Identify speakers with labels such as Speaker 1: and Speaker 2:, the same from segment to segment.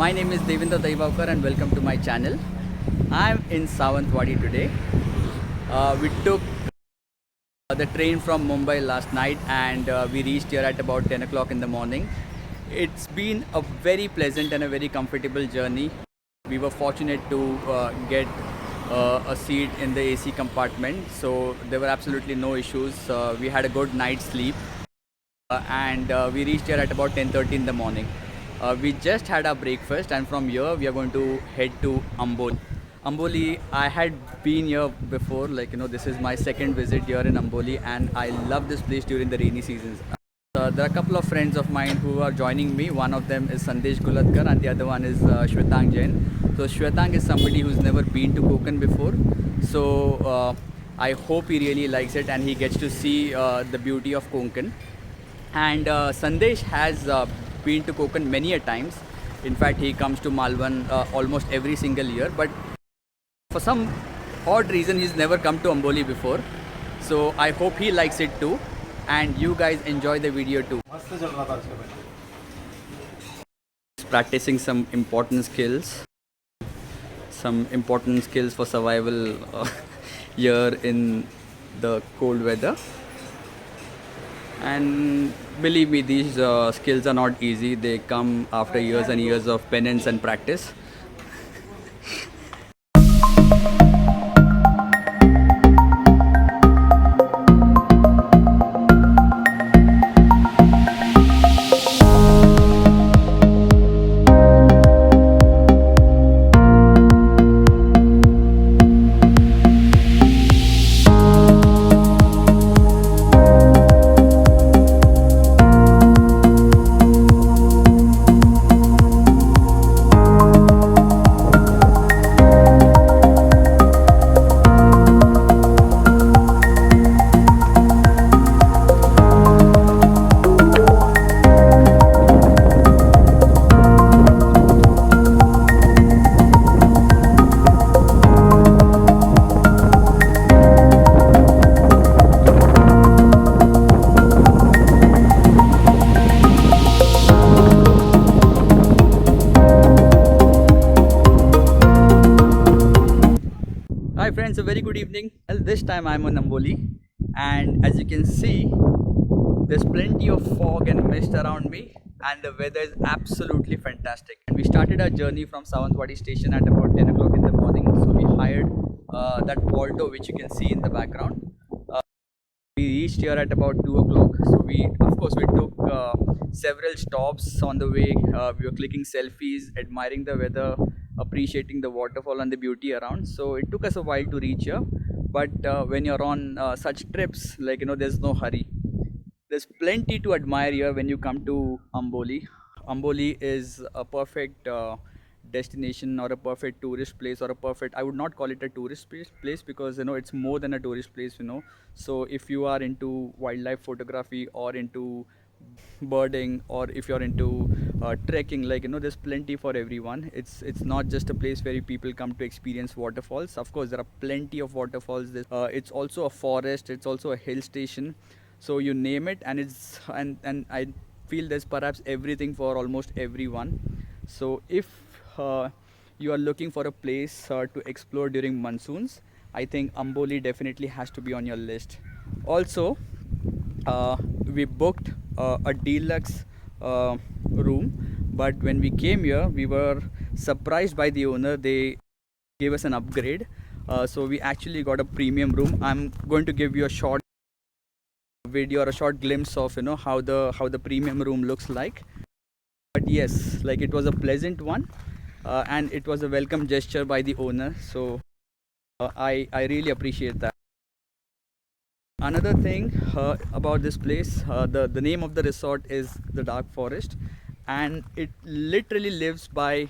Speaker 1: My name is Devendra Daivavkar and welcome to my channel. I'm in Sawantwadi today. We took the train from Mumbai last night and we reached here at about 10 o'clock in the morning. It's been a very pleasant and a very comfortable journey. We were fortunate to get a seat in the AC compartment, so there were absolutely no issues. We had a good night's sleep and we reached here at about 10:30 in the morning. We just had our breakfast and from here we are going to head to Amboli. Amboli, I had been here before, this is my second visit here in Amboli and I love this place during the rainy seasons. There are a couple of friends of mine who are joining me. One of them is Sandesh Guladkar and the other one is Shwetang Jain. So Shwetang is somebody who's never been to Konkan before. So I hope he really likes it and he gets to see the beauty of Konkan. And Sandesh has been to Konkan many a times. In fact, he comes to Malvan almost every single year. But for some odd reason, he's never come to Amboli before. So I hope he likes it too. And you guys enjoy the video too. Practicing some important skills. Some important skills for survival here in the cold weather. And believe me, these skills are not easy. They come after years and years of penance and practice. Hi friends, a very good evening. Well, this time I'm on Amboli and as you can see, there's plenty of fog and mist around me and the weather is absolutely fantastic. And we started our journey from Sawantwadi station at about 10 o'clock in the morning. So we hired that Volto which you can see in the background. We reached here at about 2 o'clock. So we took several stops on the way. We were clicking selfies, admiring the weather, appreciating the waterfall and the beauty around. So it took us a while to reach here, but when you're on such trips, there's no hurry. There's plenty to admire here when you come to Amboli. Amboli is a perfect destination or a perfect tourist place or a perfect, I would not call it a tourist place because it's more than a tourist place. So if you are into wildlife photography or into birding or if you're into trekking, there's plenty for everyone. It's not just a place where people come to experience waterfalls. Of course there are plenty of waterfalls. It's also a forest, it's also a hill station, so you name it and I feel there's perhaps everything for almost everyone. So if you are looking for a place to explore during monsoons, I think Amboli definitely has to be on your list. Also we booked a deluxe room, but when we came here we were surprised by the owner. They gave us an upgrade, so we actually got a premium room. I'm going to give you a short video or a short glimpse of how the premium room looks like. But yes, it was a pleasant one and it was a welcome gesture by the owner, so I really appreciate that. Another thing about this place, the name of the resort is the Dark Forest and it literally lives by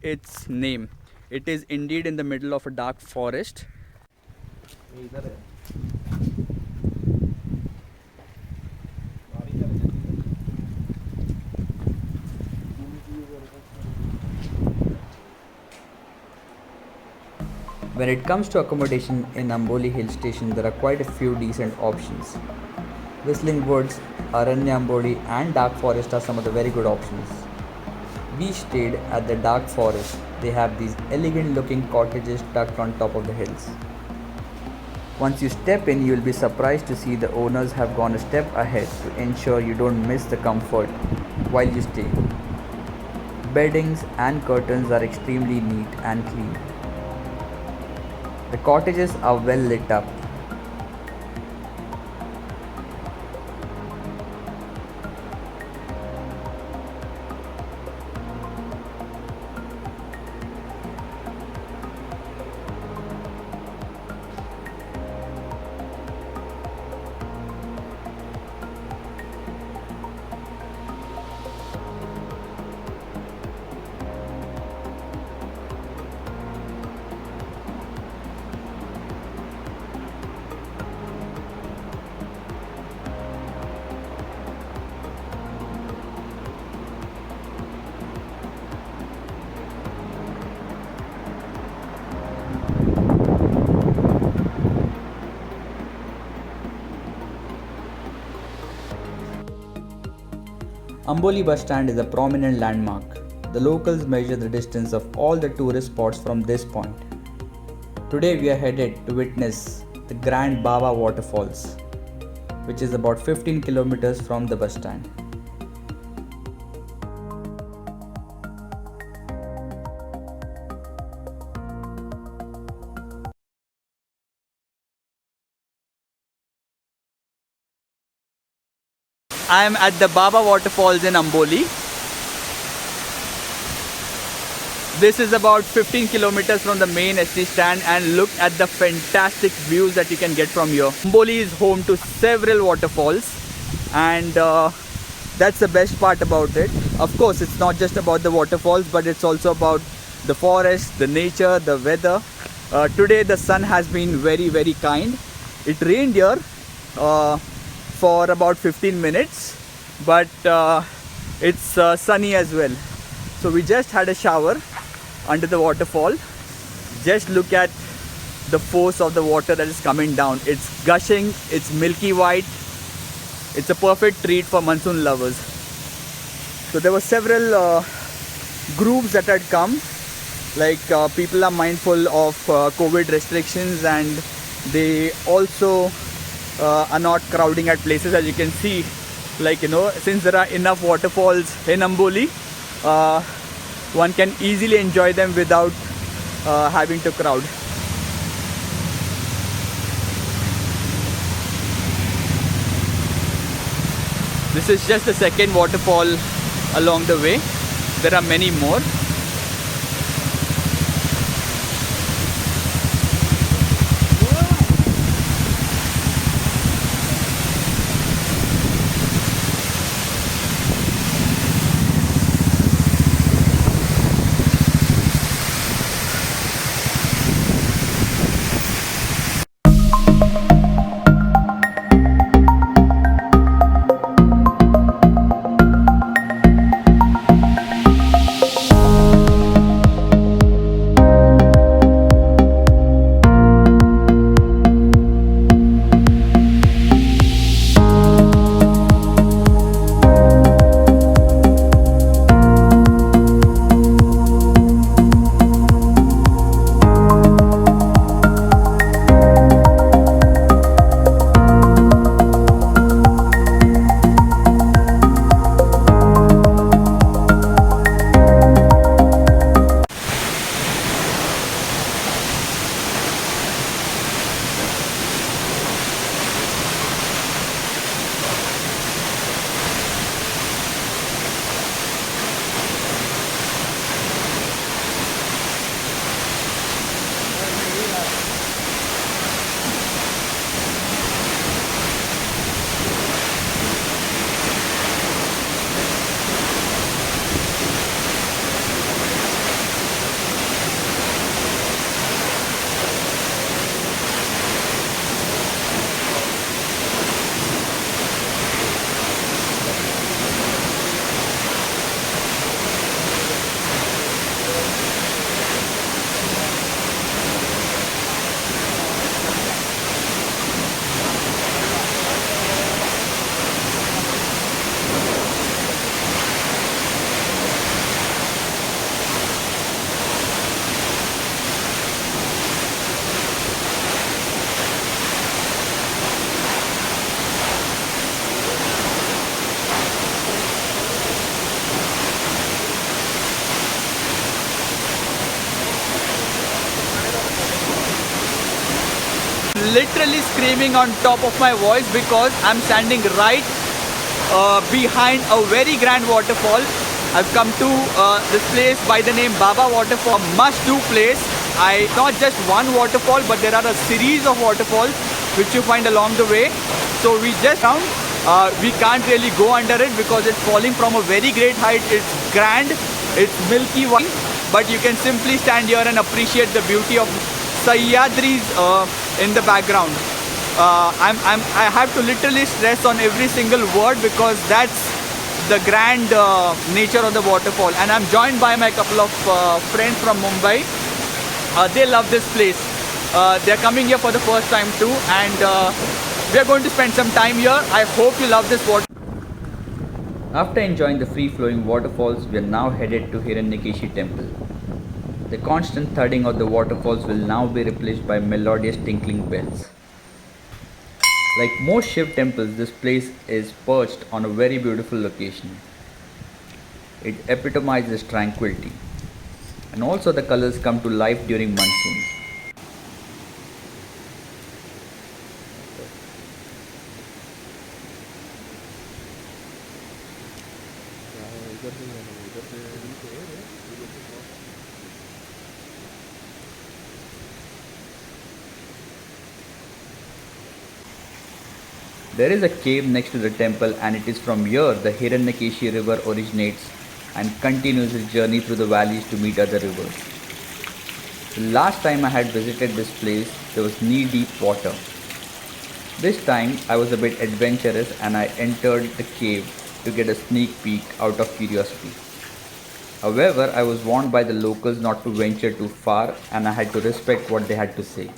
Speaker 1: its name. It is indeed in the middle of a dark forest. When it comes to accommodation in Amboli hill station, there are quite a few decent options. Whistling Woods, Hiranyakeshi and Dark Forest are some of the very good options. We stayed at the dark forest. They have these elegant looking cottages tucked on top of the hills. Once you step in, you will be surprised to see the owners have gone a step ahead to ensure you don't miss the comfort while you stay. Beddings and curtains are extremely neat and clean. The cottages are well lit up. Amboli Bus Stand is a prominent landmark. The locals measure the distance of all the tourist spots from this point. Today we are headed to witness the Grand Baba Waterfalls, which is about 15 kilometers from the bus stand. I am at the Baba Waterfalls in Amboli. This is about 15 kilometers from the main ST stand, and look at the fantastic views that you can get from here. Amboli is home to several waterfalls, and that's the best part about it. Of course, it's not just about the waterfalls, but it's also about the forest, the nature, the weather. Today the sun has been very kind. It rained here for about 15 minutes, but it's sunny as well. So we just had a shower under the waterfall. Just look at the force of the water that is coming down. It's gushing, it's milky white. It's a perfect treat for monsoon lovers. So there were several groups that had come, like people are mindful of COVID restrictions, and they also are not crowding at places. As you can see, like, since there are enough waterfalls in Amboli, one can easily enjoy them without having to crowd. This is just the second waterfall along the way. There are many more. literally screaming on top of my voice because I'm standing right behind a very grand waterfall. I've come to this place by the name Baba Waterfall, must-do place. Not just one waterfall, but there are a series of waterfalls which you find along the way. So we just found we can't really go under it because it's falling from a very great height. It's grand, it's milky white, but you can simply stand here and appreciate the beauty of Sahyadris in the background. I have to literally stress on every single word because that's the grand nature of the waterfall. And I'm joined by my couple of friends from Mumbai. They love this place. They're coming here for the first time too, and we're going to spend some time here. I hope you love this water. After enjoying the free-flowing waterfalls, we are now headed to Hiranyakeshi temple. The constant thudding of the waterfalls will now be replaced by melodious tinkling bells. Like most Shiv temples, this place is perched on a very beautiful location. It epitomizes tranquility. And also the colors come to life during monsoon. There is a cave next to the temple, and it is from here the Hiranyakeshi river originates and continues its journey through the valleys to meet other rivers. The last time I had visited this place, there was knee-deep water. This time I was a bit adventurous and I entered the cave to get a sneak peek out of curiosity. However, I was warned by the locals not to venture too far and I had to respect what they had to say.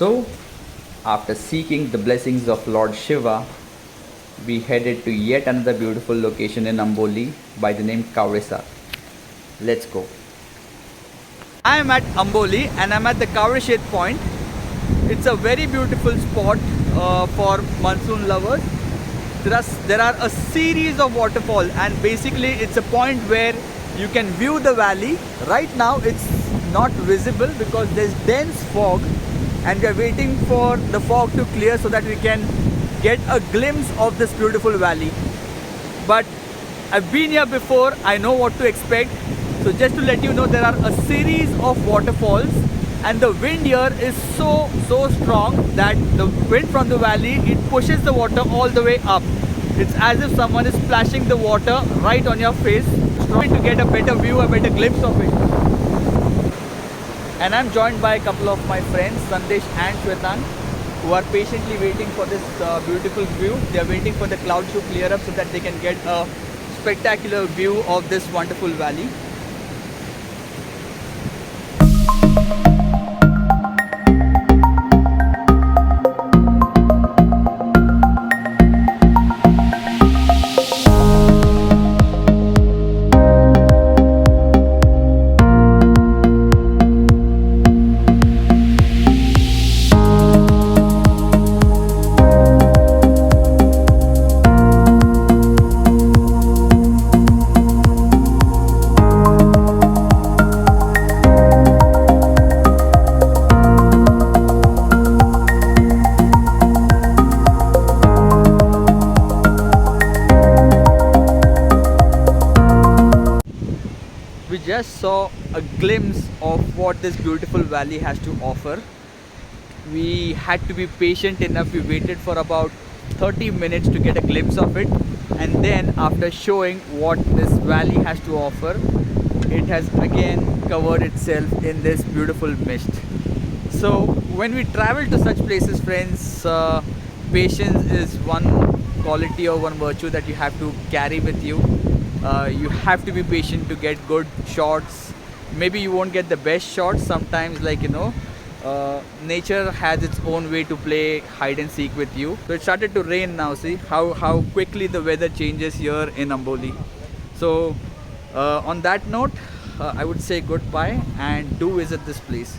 Speaker 1: So, after seeking the blessings of Lord Shiva, we headed to yet another beautiful location in Amboli by the name Kavleshet. Let's go. I am at Amboli and I'm at the Kavleshet point. It's a very beautiful spot for monsoon lovers. There are a series of waterfalls and basically it's a point where you can view the valley. Right now it's not visible because there's dense fog. And we are waiting for the fog to clear so that we can get a glimpse of this beautiful valley. But I've been here before, I know what to expect. So just to let you know, there are a series of waterfalls and the wind here is so strong that the wind from the valley, it pushes the water all the way up. It's as if someone is splashing the water right on your face, trying to get a better view, a better glimpse of it. And I'm joined by a couple of my friends, Sandesh and Shwetang, who are patiently waiting for this beautiful view. They are waiting for the clouds to clear up so that they can get a spectacular view of this wonderful valley. Just saw a glimpse of what this beautiful valley has to offer. We had to be patient enough. We waited for about 30 minutes to get a glimpse of it, and then after showing what this valley has to offer, it has again covered itself in this beautiful mist. So when we travel to such places, friends, patience is one quality or one virtue that you have to carry with you. You have to be patient to get good shots. Maybe you won't get the best shots sometimes, like nature has its own way to play hide and seek with you. So it started to rain now. See how quickly the weather changes here in Amboli. So on that note, I would say goodbye and do visit this place.